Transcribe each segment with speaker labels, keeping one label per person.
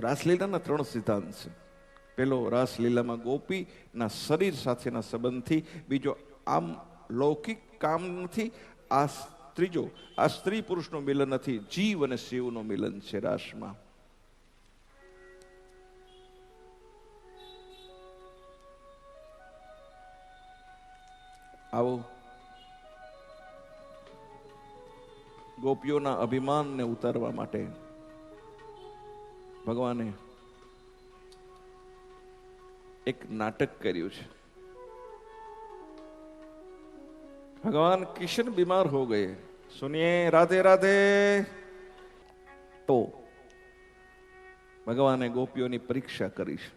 Speaker 1: રાસલીલાના 3 સિદ્ધાંત છે. પેલો, રાસલીલામાં ગોપીના શરીર સાથેના સંબંધથી. બીજો, આમ લૌકિક કામ નથી. ત્રીજો, આ સ્ત્રી પુરુષનું મિલન નથી, જીવ અને શિવનું મિલન છે રાસમાં. આવો ગોપીઓના અભિમાનને ઉતારવા માટે ભગવાને એક નાટક કર્યું છે. ભગવાન કિશન बीमार हो गए, सुनिए राधे राधे. તો ભગવાને ગોપીઓની પરીક્ષા કરી છે.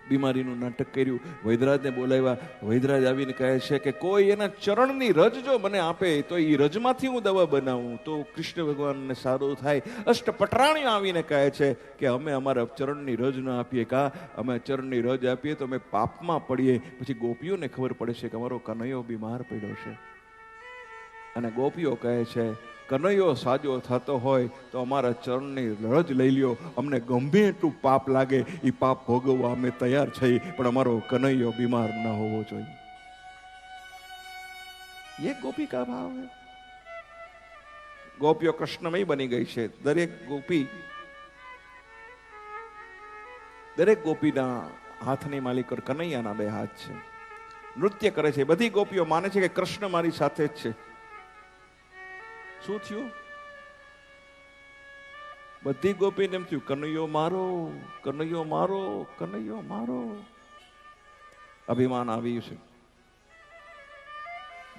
Speaker 1: બીમારીનું નાટક કર્યું, વૈદરાજને બોલાવ્યા. વૈદરાજ આવીને કહે છે કે કોઈ એના ચરણની રજ જો મને આપે તો એ રજમાંથી હું દવા બનાવું તો કૃષ્ણ ભગવાનને સારું થાય. અષ્ટપટરાણીઓ આવીને કહે છે કે અમે અમારા ચરણની રજ ન આપીએ, કા અમે ચરણની રજ આપીએ તો અમે પાપમાં પડીએ. પછી ગોપીઓને ખબર પડે છે કે અમારો કનૈયો બીમાર પડ્યો છે. અને ગોપીઓ કહે છે કનૈયો સાજો થતો હોય તો અમારા ચરણની રજ લઈ લ્યો, અમને ગમે એટલું પાપ લાગે એ પાપ ભોગવવા અમે તૈયાર છીએ, પણ અમારો કનૈયો બીમાર ન હોવો જોઈએ. ये गोपी का भाव है. ગોપીઓ કૃષ્ણમય બની ગઈ છે. દરેક ગોપીના હાથની માલિક કનૈયાના 2 હાથ છે. નૃત્ય કરે છે. બધી ગોપીઓ માને છે કે કૃષ્ણ મારી સાથે જ છે. શું થયું? બધી ગોપીને એમ થયું કનૈયો મારો, કનૈયો મારો, કનૈયો મારો. અભિમાન આવ્યું છે.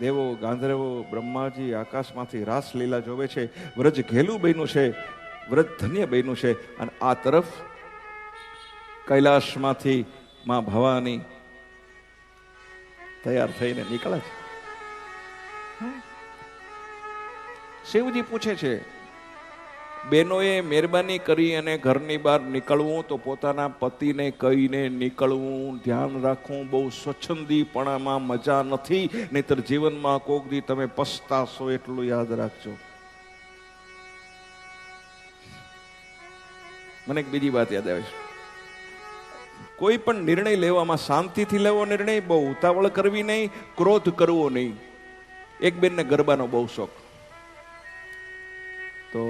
Speaker 1: દેવો, ગાંધર્વો, બ્રહ્માજી આકાશમાંથી રાસલીલા જોવે છે. વ્રજ ઘેલું બન્યું છે, વ્રજ ધન્ય બન્યું છે. અને આ તરફ કૈલાસમાંથી માં ભવાની તૈયાર થઈને નીકળે છે. શિવજી પૂછે છે બેનોએ મહેરબાની કરી અને ઘરની બહાર નીકળવું તો પોતાના પતિને કહીને નીકળવું, ધ્યાન રાખવું. બહુ સ્વચ્છંદીપણામાં મજા નથી, નહીતર જીવનમાં કોક દી તમે પસ્તાશો, એટલું યાદ રાખજો. મને એક બીજી વાત યાદ આવે છે. કોઈ પણ નિર્ણય લેવામાં શાંતિથી લેવો નિર્ણય, બહુ ઉતાવળ કરવી નહીં, ક્રોધ કરવો નહીં. એક બેનને ગરબાનો બહુ શોખ, તો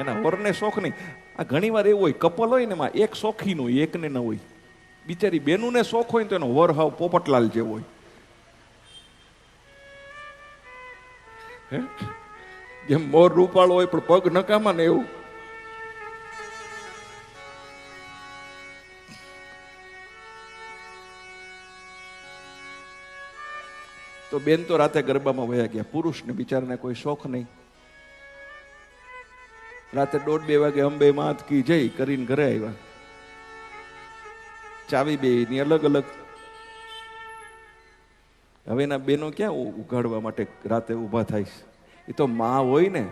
Speaker 1: એના વરને શોખ નહીં. આ ઘણી વાર એવું હોય, કપલ હોય ને એમાં એક શોખીન હોય, એકને ન હોય. બિચારી બેનુને શોખ હોય તો એનો વર હાવ પોપટલાલ જેવો હોય. જેમ મોર રૂપાળો હોય પણ પગ નકામા ને એવું. તો બેન તો રાતે ગરબામાં વયા ગયા. પુરુષને બિચારાને કોઈ શોખ નહીં. રાતે 1:30-2 વાગે અંબે માત કી જય કરીને ઘરે આવ્યા. ચાવી બેની અલગ અલગ. હવે એના બેનો ક્યાં ઉઘાડવા માટે રાતે ઊભા થાય છે? એ તો માં હોય ને,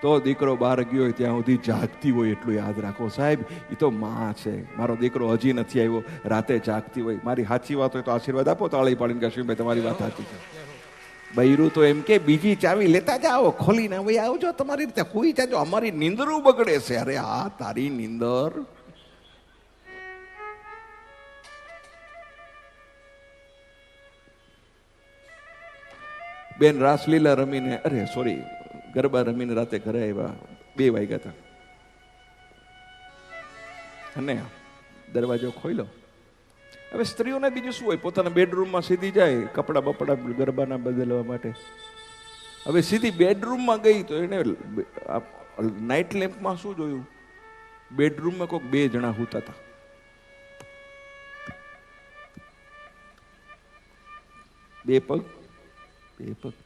Speaker 1: તો દીકરો બહાર ગયો હોય ત્યાં સુધી જાગતી હોય. એટલું યાદ રાખો સાહેબ, એ તો માં છે. મારો દીકરો હજી નથી આવ્યો, રાતે જાગતી હોય. મારી સાચી વાત હોય તો આશીર્વાદ આપો તાળી પાડીને કે ભાઈ તમારી વાત સાચી છે. બૈરું તો એમ કે બીજી ચાવી લેતા જાઓ, ખોલીને ભાઈ આવજો, તમારી રીતે હુઈ જાજો, અમારી નીંદરું બગડે છે. અરે આ તારી નીંદર. બેન રાસલીલા રમીને, ગરબા રમીને રાતે ઘરે આવ્યા. 2 વાગ્યા હતા અને દરવાજો ખોલ્યો. હવે સ્ત્રીઓને બીજું શું હોય, પોતાના બેડરૂમમાં સીધી જાય કપડા બપડા ગરબાના બદલવા માટે. હવે સીધી બેડરૂમમાં ગઈ તો એને નાઇટ લેમ્પમાં શું જોયું, બેડરૂમમાં કોઈક 2 જણા સૂતા હતા. 2 પગ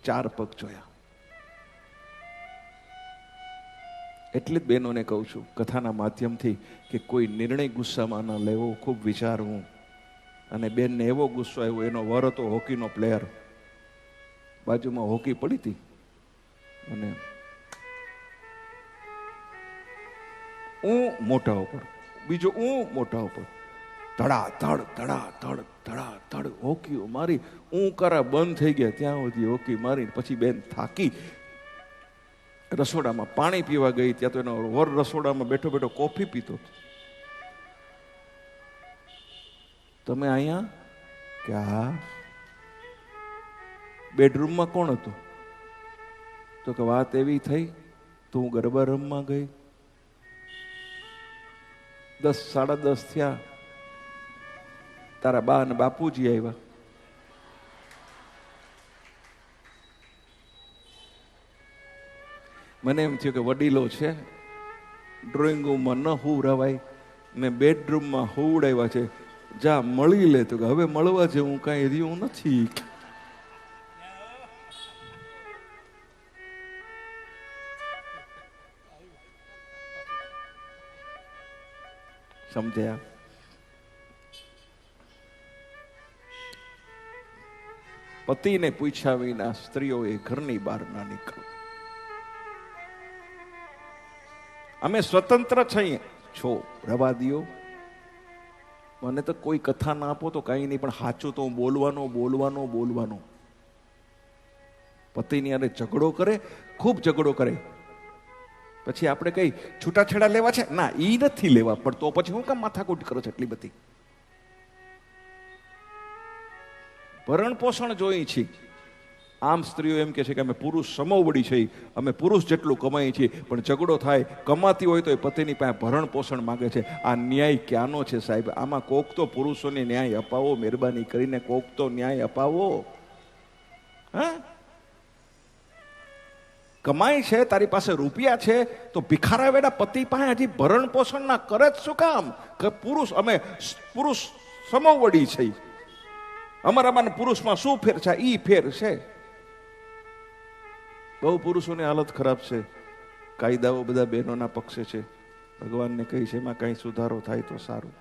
Speaker 1: 4 પગ જોયા. એટલે જ બહેનોને કહું છું કથાના માધ્યમથી કે કોઈ નિર્ણય ગુસ્સામાં ન લેવો, ખૂબ વિચારવું. અને બેનને એવો ગુસ્સો આવ્યો, એનો વર હતો હોકીનો પ્લેયર, બાજુમાં હોકી પડી હતી અને મોઢા ઉપર, બીજો મોઢા ઉપર ધડા હોકીઓ મારી. કરા બંધ થઈ ગયા ત્યાં સુધી હોકી મારી. પછી બેન થાકી રસોડામાં પાણી પીવા ગઈ, ત્યાં તો એનો વર રસોડામાં બેઠો બેઠો કોફી પીતો. તમે અહીંયા? કે હા. બેડરૂમમાં કોણ હતું? તો કે વાત એવી થઈ, તો હું ગરબા રમવા ગઈ. 10 સાડા 10 થયા, તારા બા અને બાપુજી આવ્યા. મને એમ થયું કે વડીલો છે, ડ્રોઈંગ રૂમમાં ન હુવરાવાય ને બેડરૂમમાં હુવડાવ્યા છે, જા મળી લે. તો કે હવે મળવા જેવું કાંઈ રહ્યું નથી. સમજ્યા? પતિને પૂછ્યા વિના સ્ત્રીઓએ ઘરની બહાર ના નીકળો. અમે સ્વતંત્ર છીએ. છો રવા દિયો, મને તો કોઈ કથા ના આપો તો કઈ નહીં, પણ સાચું તો હું બોલવાનો. પતિની અરે ઝઘડો કરે, ખૂબ ઝઘડો કરે, પછી આપણે કઈ છૂટાછેડા લેવા છે? ના, ઈ નથી લેવા, પણ તો પછી હું કામ માથાકૂટ કરો છો એટલી બધી? ભરણ પોષણ જોઈ છે. આમ સ્ત્રીઓ એમ કે છે કે અમે પુરુષ સમોવડી છે, અમે પુરુષ જેટલું કમાઈએ છીએ, પણ ઝઘડો થાય, કમાતી હોય તો એ પતિની પાસે ભરણ પોષણ માંગે છે. આ ન્યાય ક્યાંનો છે સાહેબ? આમાં કોક તો પુરુષોને ન્યાય અપાવો, મહેરબાની કરીને કોક તો ન્યાય અપાવો. હા, કમાય છે, તારી પાસે રૂપિયા છે, તો ભિખારા વેડા પતિ પાસે હજી ભરણ પોષણ ના કરે જ શું કામ? કે પુરુષ, અમે પુરુષ સમોવડી છે, અમારામાં પુરુષમાં શું ફેર છે? ઈ ફેર છે. બહુ પુરુષોની હાલત ખરાબ છે. કાયદાઓ બધા બહેનોના પક્ષે છે. ભગવાનને કહી છે એમાં કઈ સુધારો થાય તો સારું.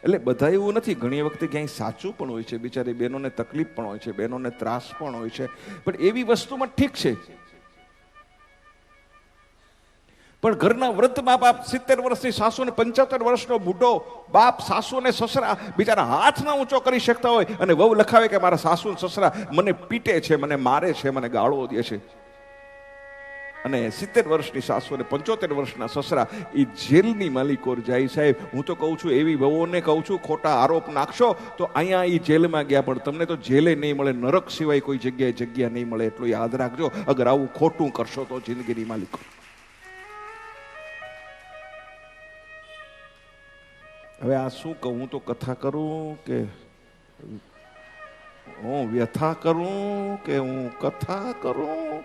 Speaker 1: એટલે બધા એવું નથી, ઘણી વખતે ક્યાંય સાચું પણ હોય છે, બિચારી બહેનોને તકલીફ પણ હોય છે, બહેનોને ત્રાસ પણ હોય છે, પણ એવી વસ્તુમાં ઠીક છે. પણ ઘરના વૃદ્ધ મા બાપ, 70 વર્ષની સાસુ ને 75 વર્ષનો બુઢો બાપ, સાસુ ને સસરા બિચારા હાથ ના ઊંચો કરી શકતા હોય, અને વહુ લખાવે કે મારા સાસુ ને સસરા મને પીટે છે, મને મારે છે, મને ગાળો દે છે. અને 70 વર્ષની સાસુ અને 75 વર્ષના સસરા એ જેલની માલિકોર જાય. સાહેબ, હું તો કહું છું, એવી વહુઓને કહું છું, ખોટા આરોપ નાખશો તો અહીંયા એ જેલમાં ગયા, પણ તમને તો જેલે નહીં મળે, નરક સિવાય કોઈ જગ્યા નહીં મળે. એટલું યાદ રાખજો, અગર આવું ખોટું કરશો તો જિંદગીની માલિકો. હવે આ શું કહું? હું તો કથા કરું કે હું વ્યથા કરું કે હું કથા કરું?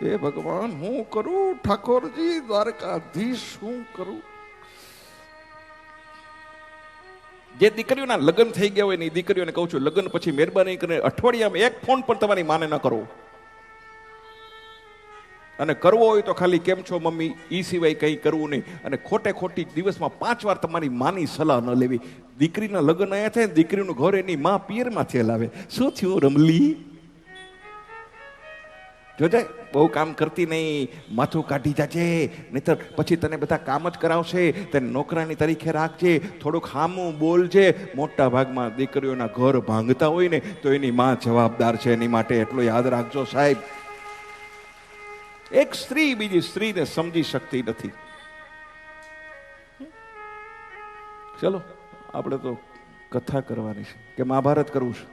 Speaker 1: એ ભગવાન, હું કરું? ઠાકોરજી દ્વારકાધીશ, હું કરું? જે દીકરીઓના લગ્ન થઈ ગયા હોય ને એ દીકરીઓને કહું છું, લગ્ન પછી મહેરબાની કરીને અઠવાડિયામાં એક ફોન પણ તમારી માને ન કરો. અને કરવો હોય તો ખાલી કેમ છો મમ્મી, ઈ સિવાય કંઈ કરવું નહીં. અને ખોટી દિવસમાં 5 વાર તમારી માની સલાહ ન લેવી. દીકરીના લગ્ન અહીંયા થાય, દીકરીનું ઘર એની માં પિયરમાંથી હલાવે. શું થયું રમલી? જોજે, બહુ કામ કરતી નહીં, માથું કાઢી જાજે, નહીતર પછી તને બધા કામ જ કરાવશે. તને નોકરાની તરીકે રાખજે, થોડુંક હામું બોલજે. મોટા ભાગમાં દીકરીઓના ઘર ભાંગતા હોય ને તો એની માં જવાબદાર છે એની માટે. એટલું યાદ રાખજો સાહેબ. એક સ્ત્રી બીજી સ્ત્રીને સમજી શકતી નથી. ચલો, આપણે તો કથા કરવાની છે કે મહાભારત કરવું છે?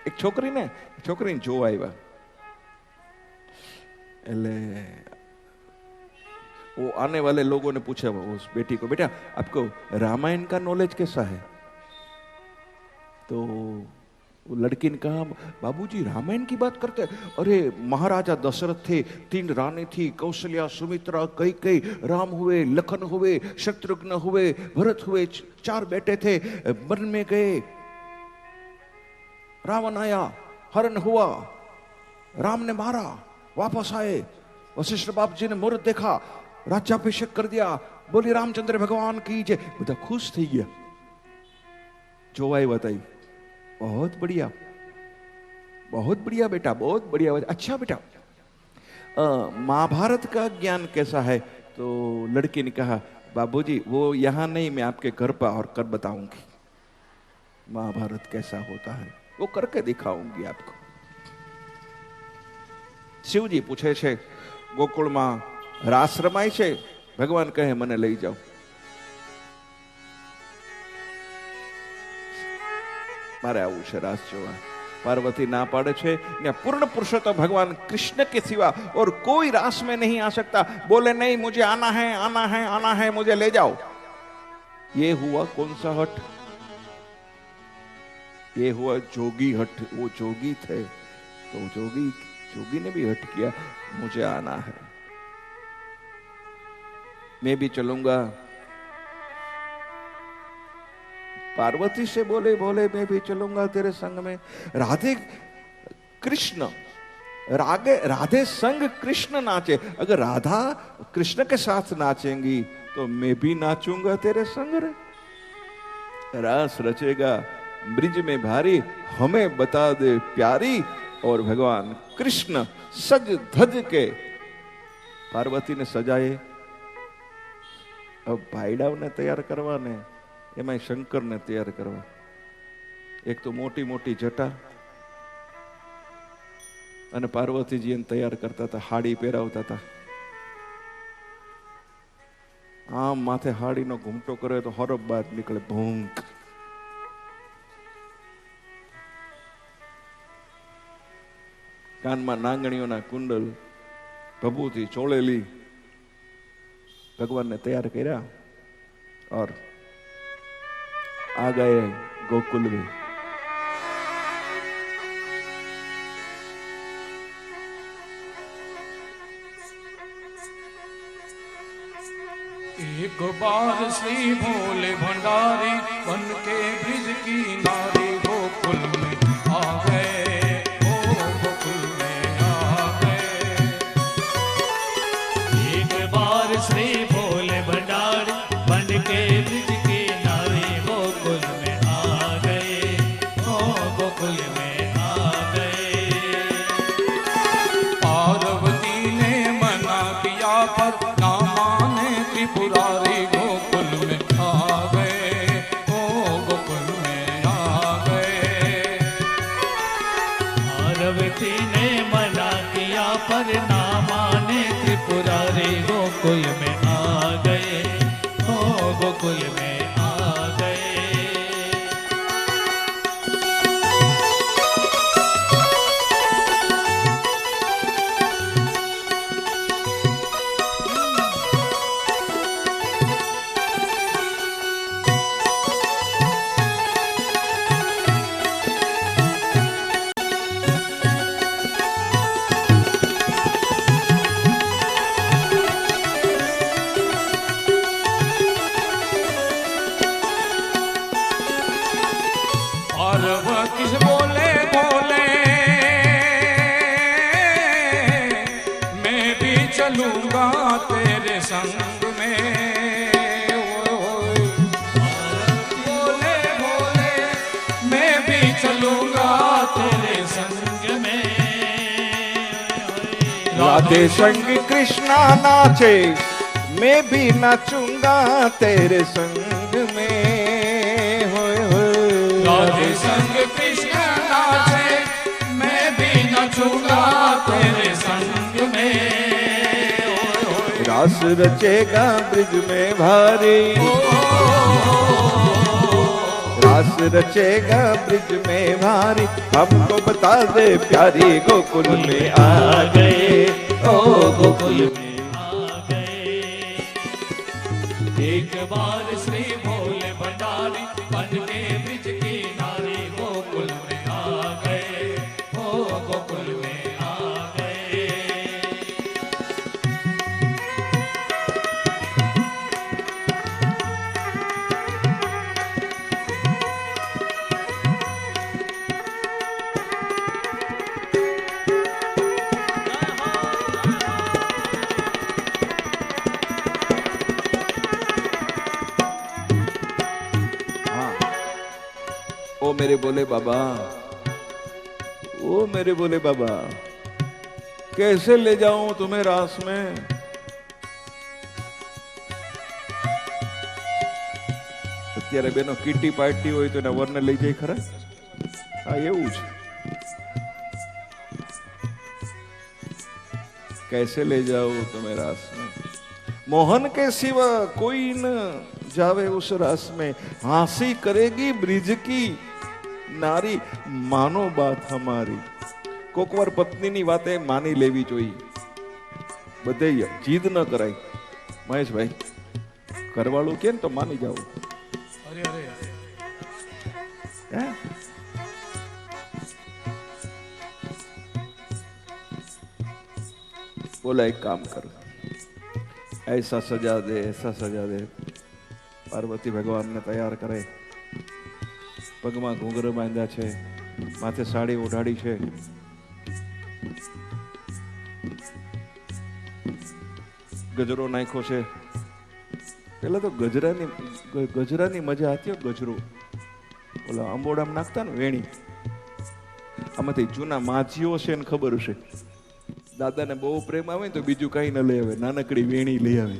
Speaker 1: એક છોકરીને જોવા આવ્યા, એટલે वो आने वाले लोगों ने पूछा उस बेटी को, बेटा आपको रामायण का नॉलेज कैसा है? तो वो लड़की ने कहा, बाबूजी रामायण की बात करते हैं? अरे महाराजा दशरथ थे, 3 रानी थी, कौशल्या, सुमित्रा, कई राम हुए, लखन हुए, शत्रुघ्न हुए, भरत हुए, 4 बेटे थे, वन में गए, रावण आया, हरण हुआ, राम ने मारा, वापस आए, वशिष्ठ बाप जी ने मुहूर्त देखा, राज्याभिषेक कर दिया, बोली रामचंद्र भगवान की जय. બધા ખુશ થઈ ગયા. જોવાઈ बताई, बहुत बढ़िया बेटा, बहुत बढ़िया. अच्छा बेटा, महाभारत का ज्ञान कैसा है? तो लड़की ने कहा, बाबूजी वो यहाँ नहीं, मैं आपके घर पर और कर बताऊंगी महाभारत कैसा होता है. वो करके दिखाऊंगी आपको। શિવજી પૂછે છે ગોકુળમાં રાસ રમાય છે, ભગવાન કહે મને લઈ જાઓ। મારે આવું છે રાસ જોવા। पार्वती ना पाड़े छे ने पूर्ण पुरुषोत्तम भगवान कृष्ण के सिवा और कोई रास में नहीं आ सकता। बोले नहीं मुझे आना है आना है आना है, मुझे ले जाओ। ये हुआ कौन सा हट? ये हुआ जोगी हट। वो जोगी थे तो जोगी ने भी हट किया, मुझे आना है, मैं भी चलूंगा। पार्वती से बोले मैं भी चलूंगा तेरे संग में। राधे कृष्ण राधे संग कृष्ण नाचे। अगर राधा कृष्ण के साथ नाचेंगी तो मैं भी नाचूंगा तेरे संग रे। रास रचेगा ब्रिज में भारी, हमें बता दे प्यारी। और भगवान कृष्ण सज धज के पार्वती ने सजाए। अब भाईडाव ने तैयार करवा ने एम शंकर ने तैयार करवा। एक तो मोटी मोटी जटा अने पार्वती जी ने तैयार करता था, हाड़ी पहरावता था। आम माथे हाड़ी नो घूमटो करे तो हरब बार निकले भूंक। कान में नांगणियों ना कुंडल, भभूति चोड़ेली भगवान ने तैयार किया और आ गए गोकुल में।
Speaker 2: एक बार श्री भोले भंडारी बन के ब्रिज की नारी गोकुल में आ गए। ओ गोकुल में आ गए।
Speaker 3: एक बार श्री भोले भंडारी बन के ब्रिज की नारी गोकुल में आ गए। ओ गोकुल में आ गए।
Speaker 2: पार्वती ने मना किया पर ना माने त्रिपुरारी गोकुल में आ गए। ओ गोकुल में आ गए।
Speaker 3: पार्वती ने मना किया पर ना माने त्रिपुरारी गोकुल में आ गए। ओ गोकुल में आ गए।
Speaker 2: पार्वती से बोले बोले मैं भी चलूंगा तेरे संग में। बोले बोले मैं भी चलूंगा तेरे संग में।
Speaker 1: राधे संग कृष्णा नाचे, मैं भी नाचूंगा तेरे संग में।
Speaker 2: राधे संग कृष्ण नाचे, मैं भी नाचूंगा तेरे संग में।
Speaker 1: रास रचेगा ब्रिज में भारी, रास रचेगा ब्रिज में भारी, हमको बता दे प्यारी गोकुल में आ गए। ओ गोकुल में
Speaker 3: आ गए। एक बार श्री भोले भंडारी बन के ब्रिज की नारी गोकुल में आ गए। ओ गोकुल में आ गए।
Speaker 1: ओ मेरे बोले बाबा, ओ मेरे बोले बाबा, कैसे ले जाऊं तुम्हें रास में? અત્યારે બેનો કીટી પાર્ટી હોય તો એના વરને લઈ જાય ખરા? આ એવું છે. कैसे ले जाओ तुम्हें रास में, मोहन के सिवा कोई न जावे उस रास में, हंसी करेगी ब्रिज की नारी, मानो बात हमारी. कोकवर पत्नी ની વાતે માની લેવી જોઈએ, બધે જીદ ન કરાય. મહેશભાઈ, ઘરવાળું કે ને તો માની જાવ.
Speaker 2: અરે અરે
Speaker 1: હે? बोला एक काम कर, ऐसा सजा दे, ऐसा सजा दे. पार्वती भगवान ने तैयार करे, પગમાં ઘૂંઘરો બાંધ્યા છે, માથે સાડી ઓઢાડી છે, ગજરો નાખ્યો છે. પેલા તો ગજરાની મજા હતી. ગજરો ઓલા અંબોડામાં નાખતા ને વેણી, આમાંથી જૂના માજીઓ છે ને ખબર છે, દાદાને બહુ પ્રેમ આવે તો બીજું કઈ ન લઈ આવે, નાનકડી વેણી લઈ આવે.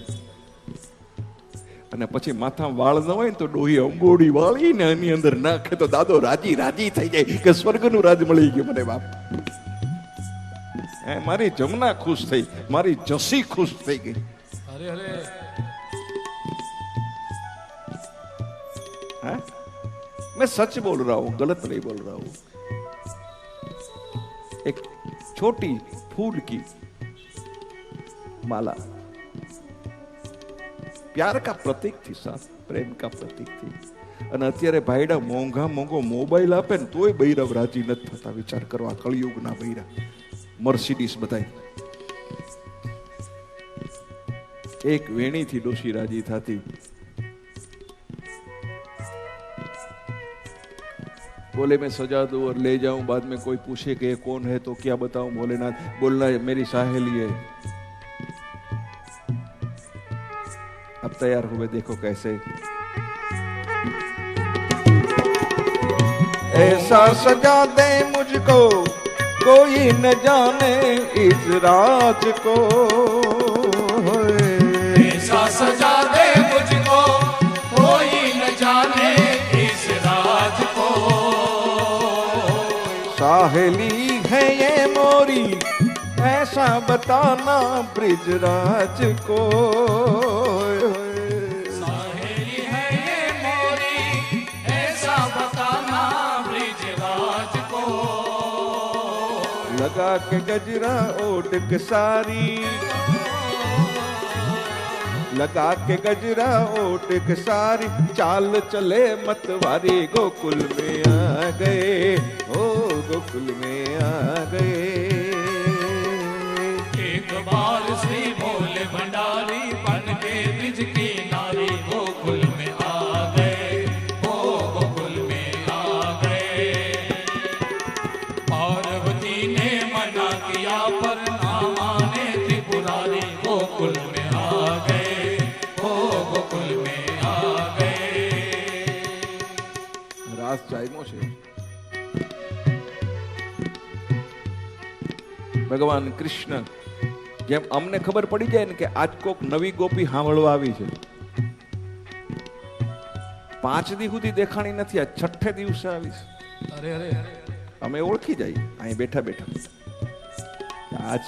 Speaker 1: અને પછી માથા વાળ ન હોય ને તો ડોહી અંબોડી વાળી ને એની અંદર નાખે તો દાદો રાજી રાજી થઈ જાય કે સ્વર્ગનું રાજ મળી ગયું મને બાપ. મારી જમના ખુશ થઈ, મારી જસી ખુશ થઈ ગઈ.
Speaker 2: અરે અરે
Speaker 1: हाँ? मैं सच बोल रहा हूं, गलत नहीं बोल रहा हूं. एक छोटी फूल की माला प्यार का प्रतीक थी, साथ प्रेम का प्रतीक थी. અને અત્યારે ભાઈડા મોંઘો મોબાઈલ આપે ને તોય બૈરવ રાજી નથી થતા. વિચાર કરવા, કળિયુગના બૈરા મર્સિડીસ બધાય. એક વેણીથી ડોશી રાજી થતી. बोले मैं सजा दूं और ले जाऊं, बाद में कोई पूछे कि ये कौन है तो क्या बताऊं. भोलेनाथ बोलना मेरी सहेली है. अब तैयार हुए, देखो कैसे. ऐसा सजा दे मुझको कोई न जाने इस राज को,
Speaker 2: ऐसा सजा दे मुझको कोई न जाने इस राज को,
Speaker 1: साहेली है ये मोरी ऐसा बताना ब्रिजराज को.
Speaker 2: सहेली है ये मोरी ऐसा बताना ब्रिजराज को,
Speaker 1: लगा के गजरा ओढ़ सारी, लगा के गजरा ओढ़ सारी, चाल चले मतवारी, गोकुल में आ गए, ओ गोकुल में आ गए.
Speaker 2: एक बार श्री भोले भंडारी बन के ब्रिज की नारी, गोकुल में आ गए, ओ गोकुल में आ गए. पार्वती ने मना किया पर ना माने त्रिपुरारी, गोकुल में आ गए, ओ गोकुल में आ गए.
Speaker 1: રાસ ચાલ્યો છે. ભગવાન કૃષ્ણ જેમ અમને ખબર પડી જાય ને કે આજ કોક નવી ગોપી સાંભળવા આવી છે, 5 દી સુધી દેખાણી નથી, આ 6 દિવસે આવીશ.
Speaker 2: અરે અરે
Speaker 1: અમે ઓળખી જાય અહીં બેઠા બેઠા. આજ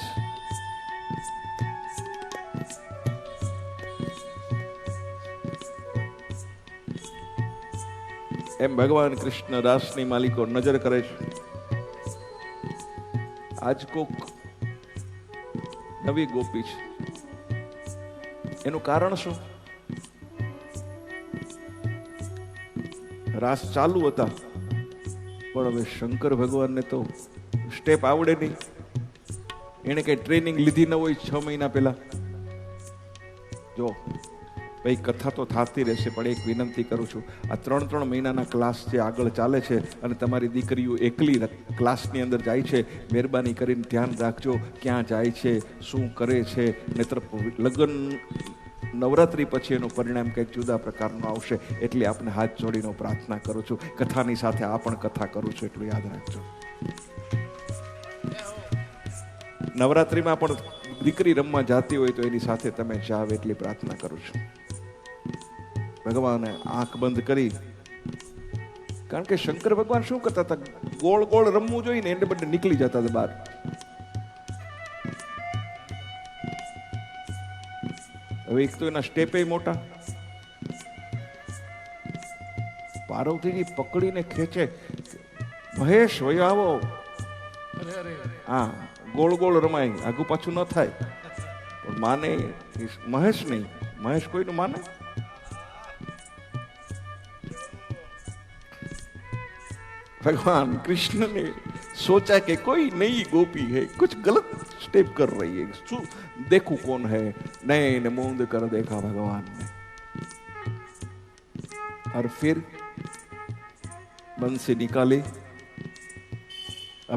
Speaker 1: એમ ભગવાન કૃષ્ણ રાસની માલિકો નજર કરે છે. આજ કોક નવી ગોપી છે. એનું કારણ શું? રાસ ચાલુ હતા પણ હવે શંકર ભગવાનને તો સ્ટેપ આવડે નહીં. એને કઈ ટ્રેનિંગ લીધી ન હોય 6 મહિના પહેલા. જો ભાઈ કથા તો થતી રહેશે પણ એક વિનંતી કરું છું, આ 3 મહિનાના ક્લાસ જે આગળ ચાલે છે અને તમારી દીકરીઓ એકલી ક્લાસની અંદર જાય છે, મહેરબાની કરીને ધ્યાન રાખજો ક્યાં જાય છે, શું કરે છે. નહીતર લગ્ન નવરાત્રી પછી એનું પરિણામ કંઈક જુદા પ્રકારનું આવશે. એટલે આપણે હાથ જોડીને પ્રાર્થના કરું છું, કથાની સાથે આ પણ કથા કરું છું એટલું યાદ રાખજો. નવરાત્રીમાં પણ દીકરી રમવા જાતી હોય તો એની સાથે તમે જાવ એટલી પ્રાર્થના કરું છું. ભગવાને આંખ બંધ કરી કારણ કે શંકર ભગવાન શું કરતા હતા, ગોળ ગોળ રમવું જોઈએ ને એને બદલે નીકળી જતા હતા બહાર. હવે એક તો એના સ્ટેપે મોટા. પાર્વતીજી પકડીને ખેંચે, મહેશ વયો આવો. હા, ગોળ ગોળ રમાય, આગુ પાછું ન થાય. પણ માને મહેશ નહીં, મહેશ કોઈનું માને. भगवान कृष्ण ने सोचा कि कोई नई गोपी है, कुछ गलत स्टेप कर रही है, देखूं कौन है. नैन मूंद कर देखा भगवान ने, और फिर बंसी निकाली.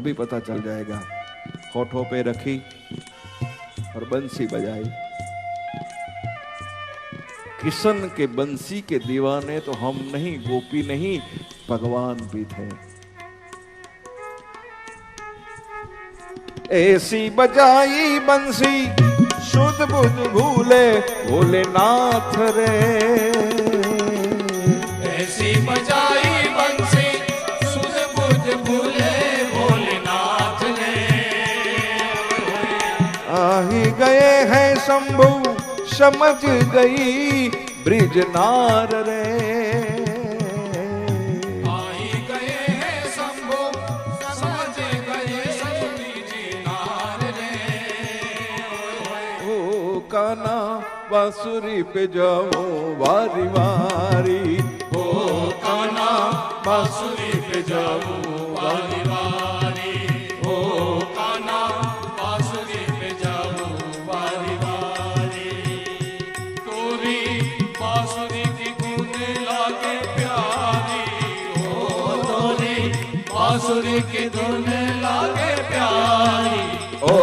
Speaker 1: अभी पता चल जाएगा. होठों पे रखी और बंसी बजाई. किशन के बंसी के दीवाने तो हम नहीं, गोपी नहीं, भगवान भी थे. ऐसी बजाई बंसी शुद्ध बुद्ध भूले भोलेनाथ रे.
Speaker 2: ऐसी बजाई बंसी शुद्ध बुद्ध भूले भोलेनाथ ने.
Speaker 1: आही गए हैं शंभु समझ गई ब्रिजनार रे. काना बांसुरी पे जाओ वारी वारी.
Speaker 2: ओ काना बांसुरी पे जाओ वारी वारी. ओ काना बांसुरी पे जाओ वारी वारी. तोरी बांसुरी की धुन लागे प्यारी. ओ तोरी बांसुरी की धुन लागे प्यारी. ओ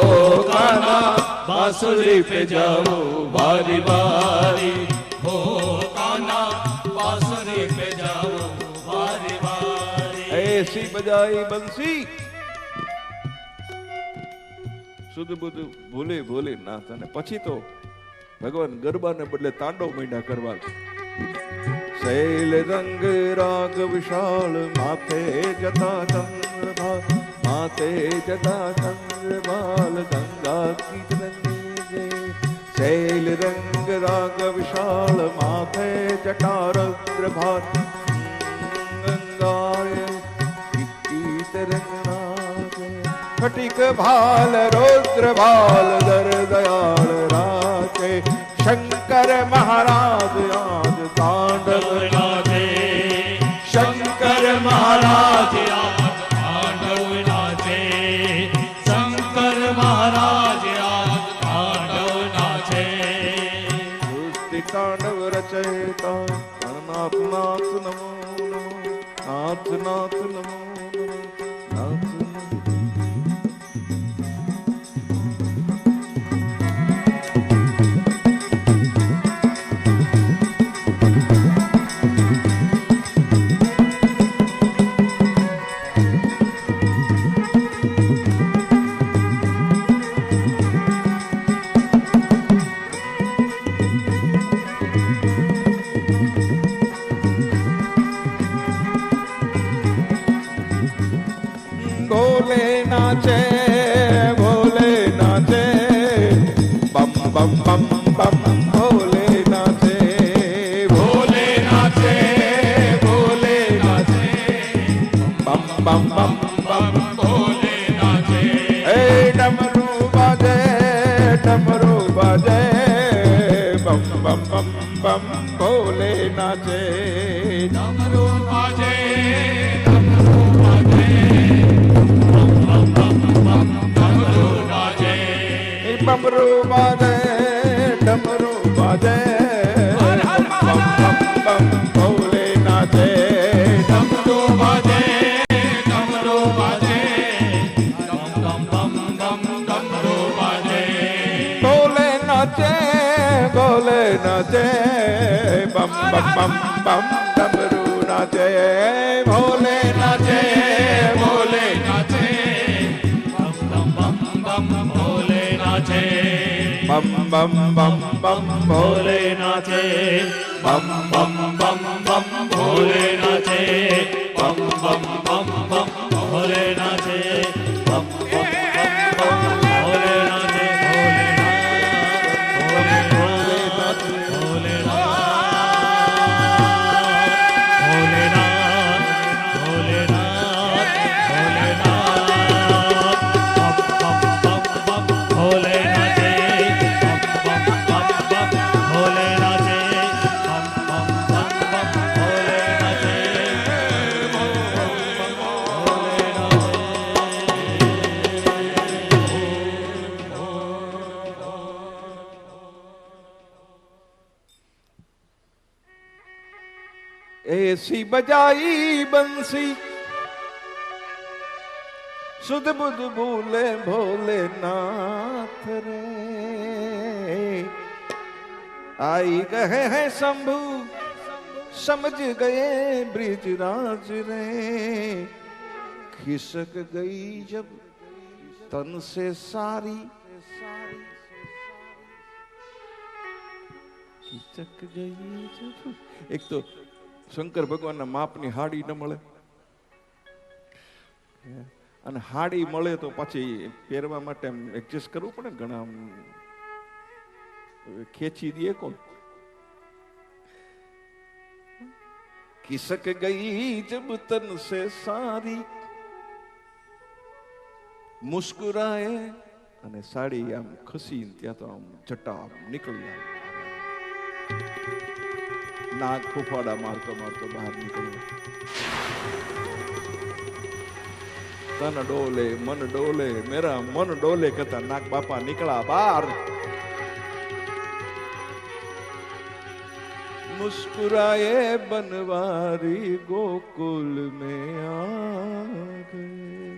Speaker 2: काना बांसुरी पे जाओ बारी बारी. हो काना बांसुरी पे जाओ बारी बारी.
Speaker 1: ऐसी बजाई बंसी શુદ્ધ બુદ્ધ ભૂલે ભૂલે નાથ. અને પછી તો ભગવાન ગરબાને બદલે તાંડવ માંડ્યા કરવા. શૈલ રંગ રાગ વિશાળ માથે જતા ચંદ્રભાલ, માથે જતા ચંદ્રભાલ ગંગા કી તરંગે. શૈલ રંગ રાગ વિશાળ માથે જટા રદ્રભાલ, ગંગાએ કી તરંગનાથે. ફટિક ભાલ રૌદ્ર ભાલ દર દયાળ રાખે. શંકર મહારાજ આજ તાંડવ
Speaker 3: નાચે.
Speaker 2: શંકર મહારાજ આજ તાંડવ નાચે. શંકર મહારાજ આજ તાંડવ નાચે.
Speaker 1: સૃષ્ટિ તાંડવ રચયતા નાથ નાથ નમો નમો. નાથ નાથ નમો નમો. નાથ નમો. भोले नाचे भोले नाचे बम बम बम बम. भोले नाचे
Speaker 2: भोले नाचे भोले नाचे.
Speaker 1: बम बम बम बम.
Speaker 2: भोले नाचे.
Speaker 1: ए डमरू बाजे डमरू बाजे बम बम बम बम. भोले नाचे
Speaker 2: डमरू बाजे डमरू बाजे. डमरू बाजे.
Speaker 1: डमरू बाजे डमरू बाजे बम बम बम. भोले नाचे
Speaker 2: डमरू बाजे डमरू बाजे. डम डम डम डम डमरू बाजे.
Speaker 1: भोले नाचे भोले नाचे बम बम बम बम. डमरू नाचे भोले नाचे
Speaker 2: भोले नाचे. बम बम बम बम भोले नाचे.
Speaker 1: बम बम बम बम.
Speaker 3: भोले नाचे.
Speaker 2: बम बम बम बम भोले नाचे. बम
Speaker 1: ऐसी बजाई बंसी सुध बुध भूले भोले नाथ रे आई गए हैं शंभु समझ गए ब्रिजराज रे खिसक गई जब तन से सारी खिसक गई जब एक तो શંકર ભગવાનના માપની હાડી ન મળે અને હાડી મળે તો પછી પહેરવા માટે એડજસ્ટ કરવું પડે ઘણા ખેંચી દે કોણ ખિસક ગઈ જબ તન સે સારી મુસ્કુરાએ અને સાડી આમ ખસી ત્યાં તો આમ જટા નીકળી આવે નાક ફૂફાડા મારતો મારતો બહાર નીકળ્યો તન ડોલે મન ડોલે મેરા મન ડોલે કહેતા નાક બાપા નીકળા બહાર मुस्कुराए बनवारी गोकुल में आ गए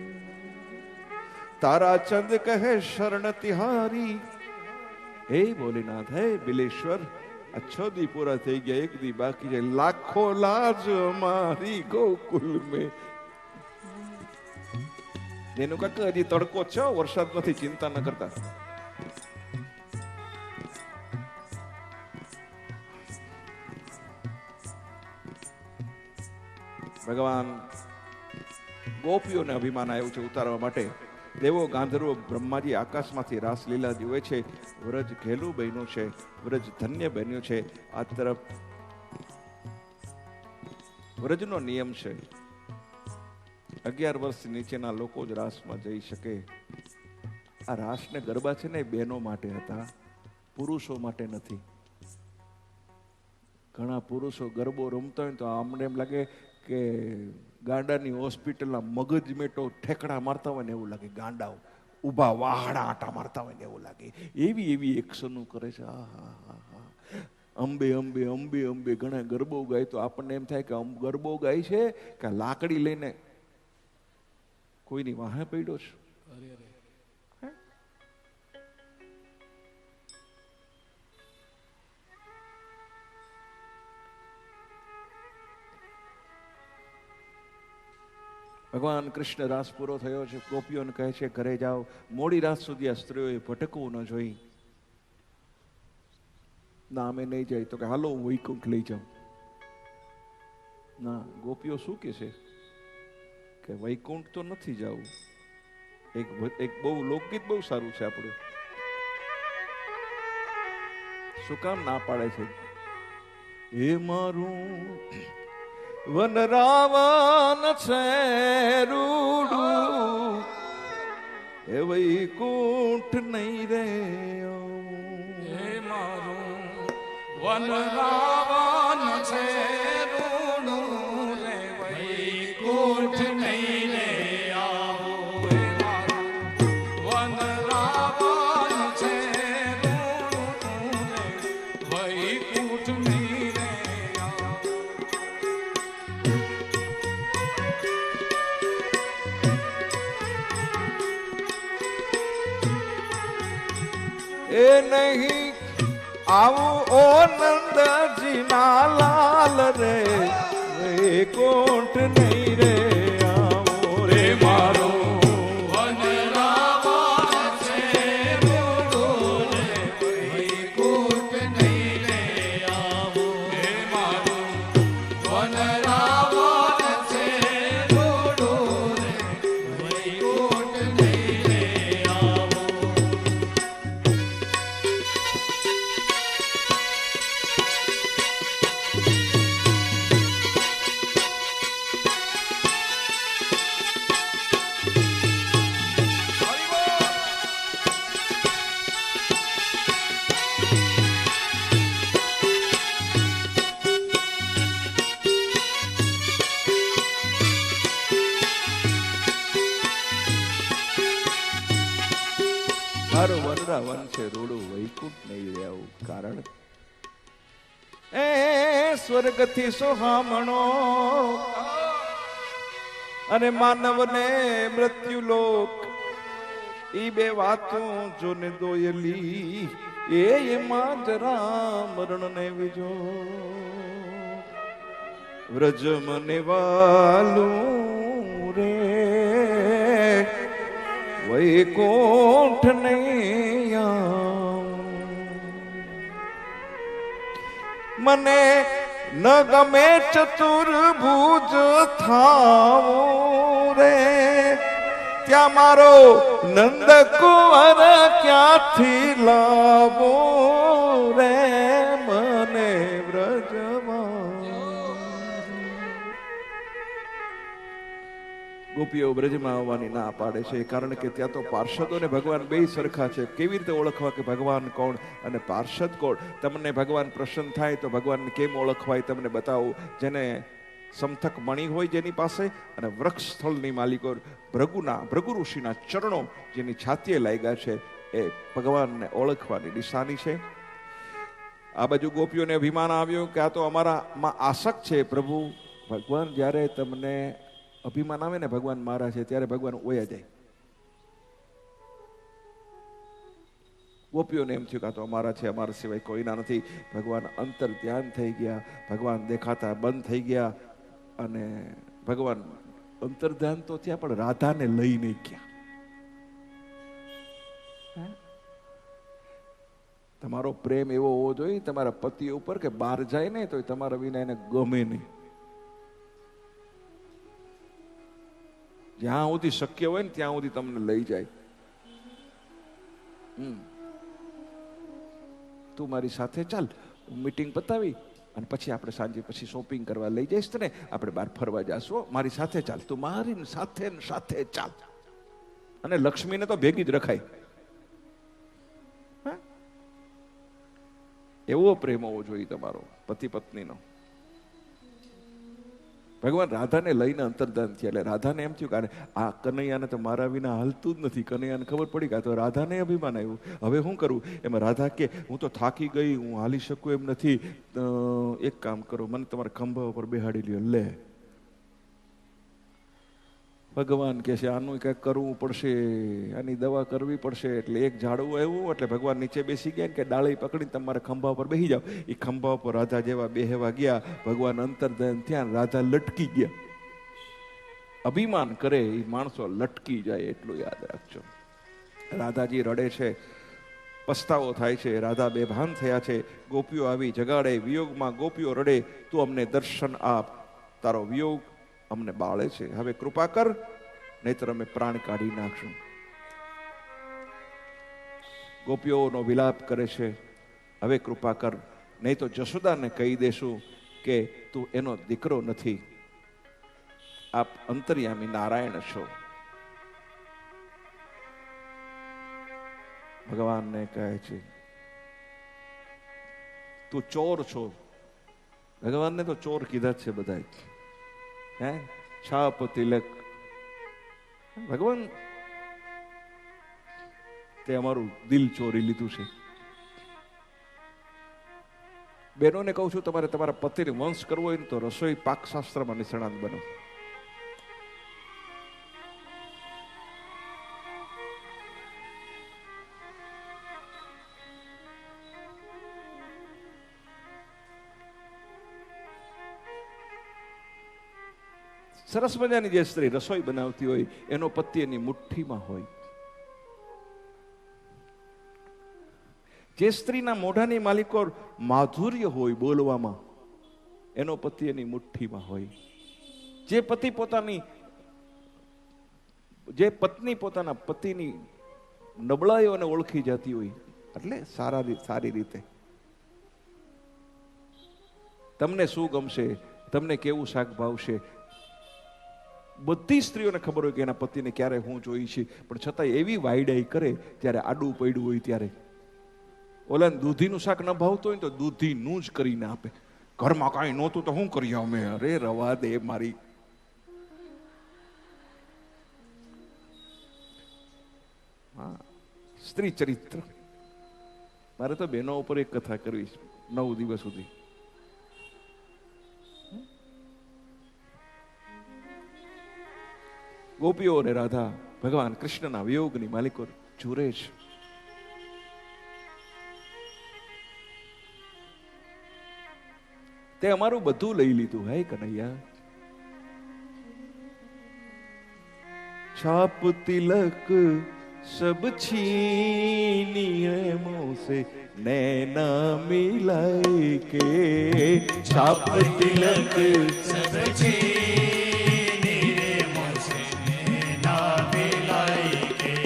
Speaker 1: तारा चंद कहे शरण तिहारी हे भोलेनाथ है बिलेश्वर अच्छो दी पूरा થઈ ગયા એક દી બાકી છે લાખો લાજ અમારી ગોકુલ में જેનું કાકા હજી તડકો છે વરસાદ નથી ચિંતા ન કરતા ભગવાન ગોપીઓને અભિમાન આવ્યું છે ઉતારવા માટે દેવો ગાંધર્વો બ્રહ્માજી આકાશમાંથી રાસલીલા જુએ છે વ્રજ ઘેલું બન્યું છે વ્રજ ધન્ય બન્યું છે આ તરફ વ્રજનો નિયમ છે 11 વર્ષ નીચેના લોકો જ રાસમાં જઈ શકે આ રાસને ગરબા છે ને બહેનો માટે હતા પુરુષો માટે નથી ઘણા પુરુષો ગરબો રમતા હોય તો અમને એમ લાગે કે ગાંડાની હોસ્પિટલના મગજ મેટો ઠેકડા મારતા હોય ને એવું લાગે ગાંડાઓ ઊભા વાહડા આટા મારતા હોય ને એવું લાગે એવી એવી એક્શનો કરે છે અંબે અંબે અંબે અંબે ઘણા ગરબો ગાય તો આપણને એમ થાય કે ગરબો ગાય છે કે લાકડી લઈને કોઈની વાહે પડ્યો છે ભગવાન કૃષ્ણ રાસ પૂરો થયો છે ગોપીઓને કહે છે ઘરે જાઓ મોડી રાત સુધી આ સ્ત્રીઓએ ભટકવું ન જોઈ ના અમે નહીં જાય તો કે હાલો હું વૈકુંઠ લઈ જાઉં ના ગોપીઓ શું કે છે કે વૈકુંઠ તો નથી જવું એક બહુ લોકગીત બહુ સારું છે આપણું શું કામ ના પાડે છે એ મારું વનરાવન છે રૂડું એ વૈકુંઠ નહીં રે
Speaker 2: હે મારું વનરાવન છે રૂડું રે વૈકુંઠ નહીં રે આવું હે મારું વનરાવન છે રૂડું રે વૈકુંઠ નહીં રે
Speaker 1: એ નહીં આવું ઓ નંદજી ના લાલ રે વૈકુંઠ નહીં રે આવો રે મારો
Speaker 2: વનરાવન છે રૂડું રે વૈકુંઠ નહીં રે આવું હે મારું વનરાવન છે રૂડું રે વૈકુંઠ નહીં રે આવું
Speaker 1: મારો વનરાવન છે રોડું વૈકુંઠ નહીં રે આવું કારણ એ સ્વર્ગથી સોહામણો અને માનવને મૃત્યુલોક, ઈ બે વાતો જોને દોયલી, એમાં જરા મરણ ને વિજો. વ્રજ મને વાલું રે વૈકુંઠ નૈયા, મને ન ગમે ચતુર્ભુજ થાવું રે, ત્યાં મારો નંદ કુંવર ક્યાંથી લાવો રે, મને વ્રજમાં. ગોપીઓ બ્રજમાં આવવાની ના પાડે છે, કારણ કે ત્યાં તો પાર્ષદોને ભગવાન બે સરખા છે. કેવી રીતે ઓળખવા કે ભગવાન કોણ અને પાર્ષદ કોણ? તમને ભગવાન પ્રસન્ન થાય તો ભગવાનને કેમ ઓળખવાય તમને બતાવું. જેને સમથક મણી હોય જેની પાસે, અને વૃક્ષ સ્થળની માલિકો ભૃગુ ઋષિના ચરણો જેની છાતીએ લાગ્યા છે, એ ભગવાનને ઓળખવાની નિશાની છે. આ બાજુ ગોપીઓને અભિમાન આવ્યું કે આ તો અમારામાં આસક્ત છે. પ્રભુ ભગવાન જ્યારે તમને અભિમાન આવે ને ભગવાન મારા છે, ત્યારે ભગવાન ઓયા જાય. ગોપીઓને એમ થયું કે આ તો અમારા છે, અમારા સિવાય કોઈના નથી. ભગવાન અંતર ધ્યાન થઈ ગયા, ભગવાન દેખાતા બંધ થઈ ગયા, અને ભગવાન અંતર ધ્યાન તો થયા પણ રાધાને લઈ નહીં ગયા. તમારો પ્રેમ એવો હોવો જોઈએ તમારા પતિ ઉપર કે બહાર જાય ને તો તમારા વિના એને ગમે નહીં. જ્યાં સુધી શક્ય હોય ને ત્યાં સુધી તમને લઈ જાય. તું મારી સાથે ચાલ, મીટિંગ પતાવી અને પછી આપણે સાંજે પછી શોપિંગ કરવા લઈ જઈશ તને, આપણે બહાર ફરવા જાશું, મારી સાથે ચાલ, તું મારી સાથે સાથે ચાલ. અને લક્ષ્મીને તો ભેગી જ રખાય. એવો પ્રેમ હોવો જોઈએ તમારો પતિ પત્નીનો. ભગવાન રાધાને લઈને અંતર્ધાન થયા. એટલે રાધાને એમ થયું કે આ કનૈયાને તો મારા વિના હાલતું જ નથી. કનૈયાને ખબર પડી કે આ તો રાધાને અભિમાન આવ્યું, હવે શું કરું? એમાં રાધા કે હું તો થાકી ગઈ, હું હાલી શકું એમ નથી, એક કામ કરો, મને તમારા ખંભા ઉપર બેહાડી લ્યો. લે, ભગવાન કે છે આનું કંઈક કરવું પડશે, આની દવા કરવી પડશે. એટલે એક ઝાડવું આવ્યું, એટલે ભગવાન નીચે બેસી ગયા કે ડાળી પકડીને તમારા ખંભા ઉપર બેસી જાઓ. એ ખંભા ઉપર રાધા જેવા બેહવા ગયા, ભગવાન અંતર્ધ્યાન થયા, રાધા લટકી ગયા. અભિમાન કરે એ માણસો લટકી જાય, એટલું યાદ રાખજો. રાધાજી રડે છે, પસ્તાવો થાય છે, રાધા બેભાન થયા છે. ગોપીઓ આવી જગાડે, વિયોગમાં ગોપીઓ રડે, તું અમને દર્શન આપ, તારો વિયોગ અમને બાળે છે, હવે કૃપા કર, નહીતર અમે પ્રાણ કાઢી નાખશું. ગોપીઓનો વિલાપ કરે છે, હવે કૃપા કર, નહીં તો જશોદાને કહી દેશું કે તું એનો દીકરો નથી, આપ અંતર્યામી નારાયણ છો. ભગવાનને કહે છે તું ચોર છો. ભગવાનને તો ચોર કીધા જ છે બધા. હે છાપ તિલક, ભગવાન તે અમારું દિલ ચોરી લીધું છે. બહેનોને કહું છું, તમારે તમારા પતિને વંશ કરવો હોય ને તો રસોઈ પાક શાસ્ત્રમાં નિષ્ણાત બનો. સરસ મજાની જે સ્ત્રી રસોઈ બનાવતી હોય એનો પતિ એની મુઠ્ઠીમાં હોય. જે સ્ત્રીના મોઢાની માલિકો માધુર્ય હોય બોલવામાં, એનો પતિ એની મુઠ્ઠીમાં હોય. જે પત્ની પોતાના પતિની નબળાઈઓને ઓળખી જતી હોય, એટલે સારી રીતે તમને શું ગમશે, તમને કેવું શાક ભાવશે, બધી સ્ત્રીઓને ખબર હોય કે એના પતિને ક્યારે હું જોઈ છે, પણ છતાં એવી વાયડાઈ કરે જ્યારે આડું પડ્યું હોય ત્યારે. ઓલાને દૂધીનું શાક ન ભાવતું હોય તો દૂધીનું જ કરીને આપે. ઘરમાં કાંઈ નહોતું તો શું કરીએ અમે? અરે રવા દે મારી. હા, સ્ત્રી ચરિત્ર. મારે તો બહેનો ઉપર એક કથા કરવી 9 દિવસ સુધી. ગોપીઓ અને રાધા ભગવાન કૃષ્ણના વિયોગની માલિકો ઝૂરે છે. તે અમારું બધું લઈ લીધું હે કનૈયા. छाप तिलक सब छीनिए मुझसे नैना मिलाई के.
Speaker 3: छाप तिलक सब छीनिए मुझसे नैना मिलाई के.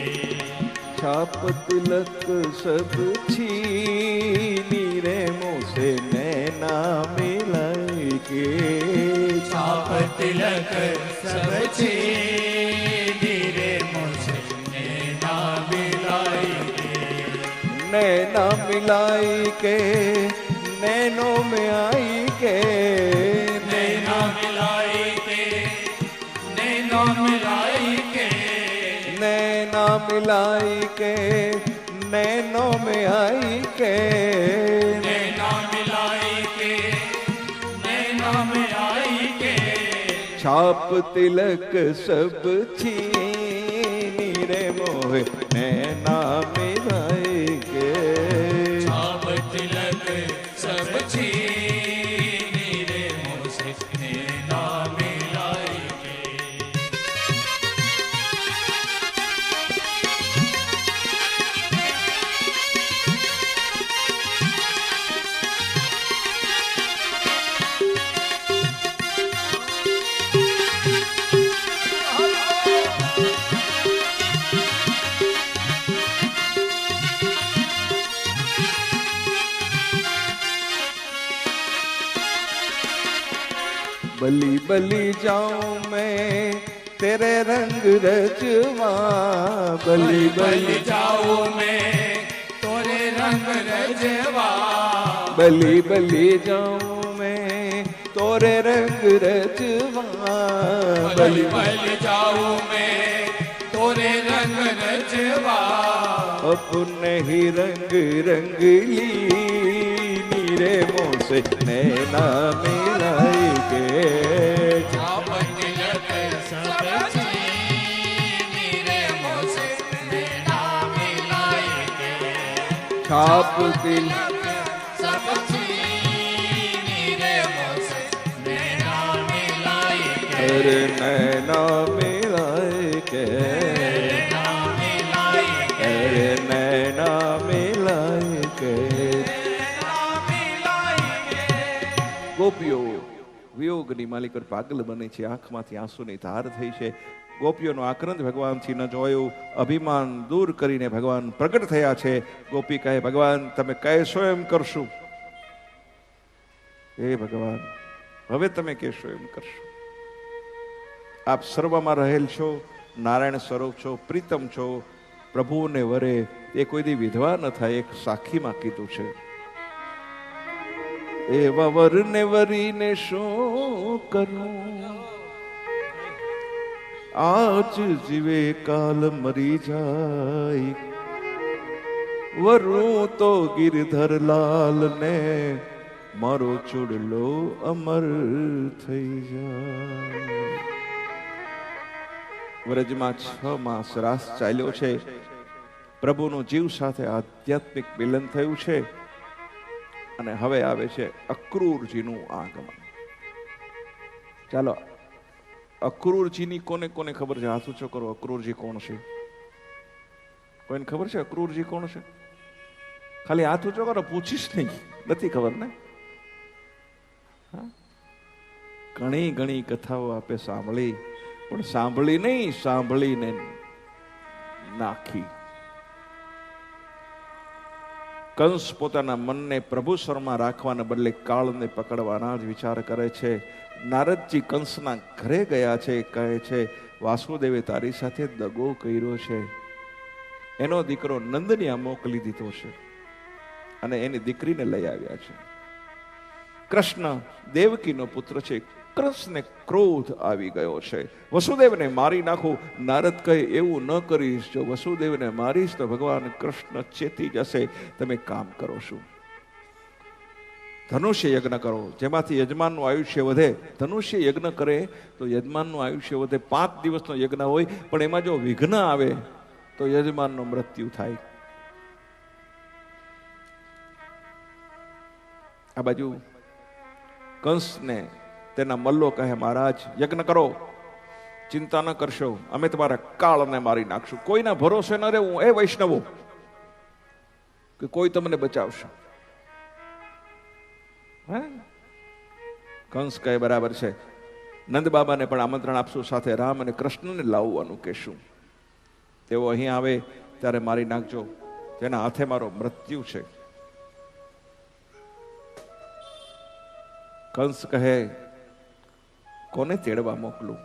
Speaker 1: छाप तिलक सब छीनी रे मुझसे नैना मिलाई के.
Speaker 3: छाप तिलक सब छीनी रे मुझसे नैना मिलाई के.
Speaker 1: नैना मिलाई के नैनों में आई के.
Speaker 3: नैना मिलाई के नैना मिलाई के.
Speaker 1: नैना मिलाई के नैनों में आई के.
Speaker 3: नैना मिलाई के नैना में आई के.
Speaker 1: छाप तिलक सब छीनी रे मोहे नैना मिलाई के.
Speaker 3: छाप तिलक सब छीनी रे मुझसे नैना मिलाई के.
Speaker 1: बली बली जाऊं मैं तेरे रंग रजवा. बली
Speaker 3: बलि जाऊं मैं तोरे रंग रजवा.
Speaker 1: बली बली जाऊं मैं तोरे रंग रजवा.
Speaker 3: बलि बलि जाऊं मैं तोरे रंग रजवा.
Speaker 1: अपने ही रंग रंगली नीरे मोसे नैना मिलाई के.
Speaker 3: छाप तिलक सब छीनी रे मुझसे नैना मिलाई के.
Speaker 1: छाप तिलक
Speaker 3: सब छीनी रे मुझसे नैना मिलाई के.
Speaker 1: अरे नैना मिलाई के.
Speaker 3: नैना मिलाई के.
Speaker 1: अरे नैना मिलाई के. ગોપીઓ વિયોગની માલિક પાગલ બને છે. આંખમાંથી આંસુની ધાર થઈ છે. ગોપીઓનો આક્રંદ ભગવાનથી ન જોયું. અભિમાન દૂર કરીને ભગવાન પ્રગટ થયા છે. ગોપી કહે, ભગવાન તમે કહેશો એમ કરશું. હે ભગવાન, હવે તમે કહેશો એમ કરશું. આપ સર્વમાં રહેલ છો, નારાયણ સ્વરૂપ છો, પ્રીતમ છો. પ્રભુને વરે એ કોઈ દી વિધવા ન થાય, એક સાખીમાં કીધું છે. એવા વરને વરીને શું કરું, આજ જીવે કાલ મરી જાય. વરું તો ગિરધર લાલ ને મારો ચૂડલો અમર થઈ જાય. વ્રજમાં 6 માસ રાસ ચાલ્યો છે. પ્રભુનો જીવ સાથે આધ્યાત્મિક મિલન થયું છે. અને હવે આવે છે અક્રૂરજીનું આગમન. ચાલો, અક્રૂરજીની કોને કોને ખબર છે? હાથ ઊંચો કરો. અક્રૂરજી કોણ છે? કોઈને ખબર છે અક્રૂરજી કોણ છે? ખાલી હાથ ઊંચો કરો, પૂછીશ નહીં. નથી ખબર ને? ઘણી ઘણી કથાઓ આપે સાંભળી, પણ સાંભળી નહીં, સાંભળીને નાખી. કંસ પોતાના મનને પ્રભુ સ્વરમાં રાખવાના બદલે કાળને પકડવાના જ વિચાર કરે છે. નારદજી કંસના ઘરે ગયા છે. કહે છે, વાસુદેવે તારી સાથે દગો કર્યો છે. એનો દીકરો નંદની આ મોકલી દીધો છે અને એની દીકરીને લઈ આવ્યા છે. કૃષ્ણ દેવકીનો પુત્ર છે. કૃષ્ણને ક્રોધ આવી ગયો છે. વસુદેવને મારી નાખું. નારદ કહે, એવું ન કરીશ. જો વસુદેવને મારીશ તો ભગવાન કૃષ્ણ ચેતી જશે. તમે કામ કરો છો, ધનુષ્ય યજ્ઞ કરો, જેમાંથી યજમાનનું આયુષ્ય વધે. ધનુષ્ય યજ્ઞ કરે તો યજમાનનું આયુષ્ય વધે. 5 દિવસનો યજ્ઞ હોય, પણ એમાં જો વિઘ્ન આવે તો યજમાનનું મૃત્યુ થાય. આ બાજુ કંસને તેના મલ્લો કહે, મહારાજ યજ્ઞ કરો, ચિંતા ન કરશો, અમે તમારા કાળને મારી નાખશું. કોઈના ભરોસે ન રહેવું. એ વૈષ્ણવો, કે કોઈ તમને બચાવશે. કંસ કહે બરાબર છે, નંદ બાબાને પણ આમંત્રણ આપશું, સાથે રામ અને કૃષ્ણને લાવવાનું કહેશું. તેઓ અહીં આવે ત્યારે મારી નાખજો, જેના હાથે મારો મૃત્યુ છે. કંસ કહે, કોને તેડવા મોકલું?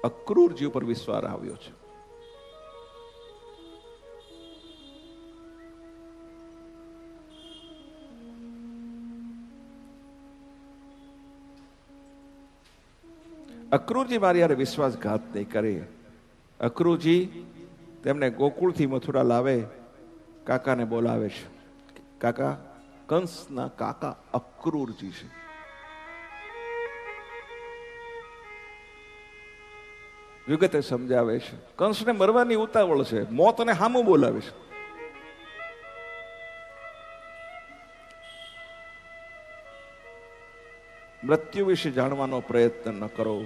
Speaker 1: અક્રૂરજી ઉપર વિશ્વાસ આવ્યો છે. અક્રૂરજી મારી યારે વિશ્વાસઘાત નહીં કરે. અક્રૂરજી તેમને ગોકુળથી મથુરા લાવે, કાકાને બોલાવે છે. કાકા, કંસના કાકા અક્રૂરજી છે. વિગતે સમજાવે છે. કંસને મરવાની ઉતાવળ છે, મોતને હામું બોલાવે છે. મૃત્યુ વિશે જાણવાનો પ્રયત્ન ન કરો.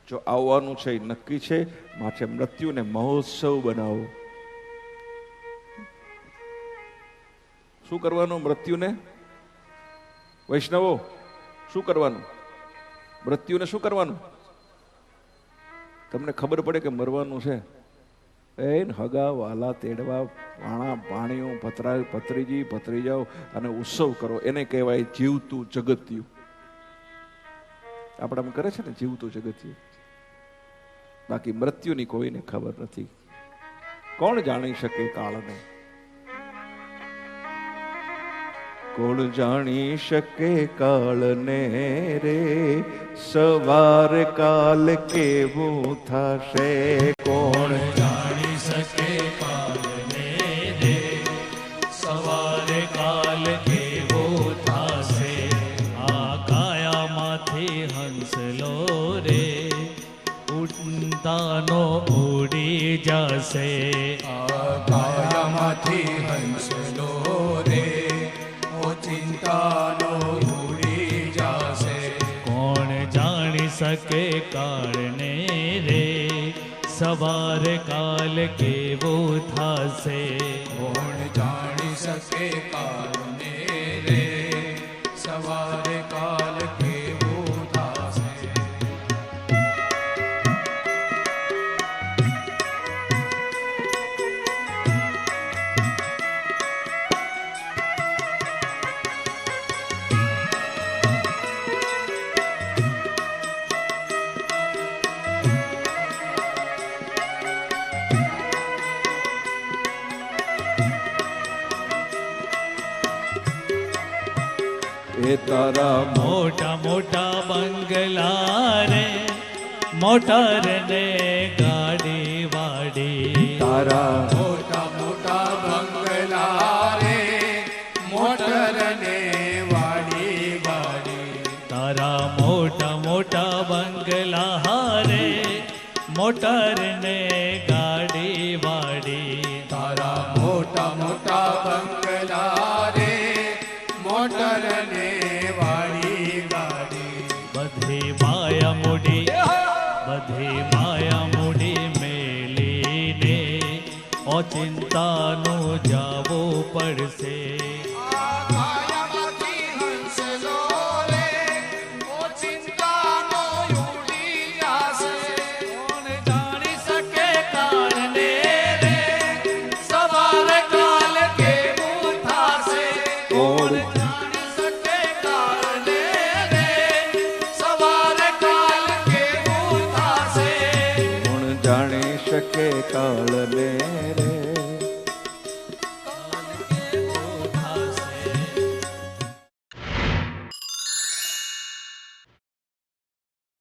Speaker 1: જો આવવાનું છે એ નક્કી છે, માટે મૃત્યુને મહોત્સવ બનાવો. શું કરવાનું મૃત્યુને? વૈષ્ણવો, શું કરવાનું મૃત્યુને? શું કરવાનું? તમને ખબર પડે કે મરવાનું છે, હગા વાલા તેડવા, ભાણા ભાણીઓ, ભત્રીજી ભત્રીજાઓ અને ઉત્સવ કરો. એને કહેવાય જીવતું જગત્યું. આપણામાં કરે છે ને જીવતું જગત્યું. બાકી મૃત્યુની કોઈને ખબર નથી. કોણ જાણી શકે કાળને? કોણ જાણી શકે કાળને રે? સવાર કાલ કેવું થશે? કોણ
Speaker 3: જાણી શકે કાલને રે? સવારે કાલ કેવો થાશે? આ કાયામાંથી હંસલો રે ઉડતાનો ઉડી જશે.
Speaker 2: આ કાયામાંથી હંસલો રે ચિંતાનો ઉડી જશે.
Speaker 3: કોણ જાણી શકે કાળને રે? સવારે કાલ કેવો થાશે?
Speaker 2: કોણ જાણી શકે કાલને રે? સવારે કાલ કેવું થશે?
Speaker 1: એ તારા
Speaker 3: મોટા મોટા બંગલા રે, મોટર ને ગાડી વાડી.
Speaker 1: તારા
Speaker 2: મોટા મોટા બંગલા રે, મોટર ને વાડી ગાડી.
Speaker 3: તારા મોટા મોટા બંગલા રે, મોટર ને ગાડી વાડી.
Speaker 2: તારા મોટા મોટા બંગલા રે, મોટર ને વાડી ગાડી.
Speaker 3: બધી માયા મૂડી, બધી માયા મૂડી મેલીને ઓચિંતાનું જાવું પડશે.
Speaker 2: કાયામાંથી હંસલો રે ઓચિંતાનો ઉડી જશે.
Speaker 3: કોણ જાણી શકે કાળને રે? સવારે કાલ કેવું થાશે?
Speaker 1: કોણ
Speaker 3: જાણી શકે કાળને રે? સવારે કાલ કેવું થાશે?
Speaker 1: કોણ જાણી શકે કાળને રે?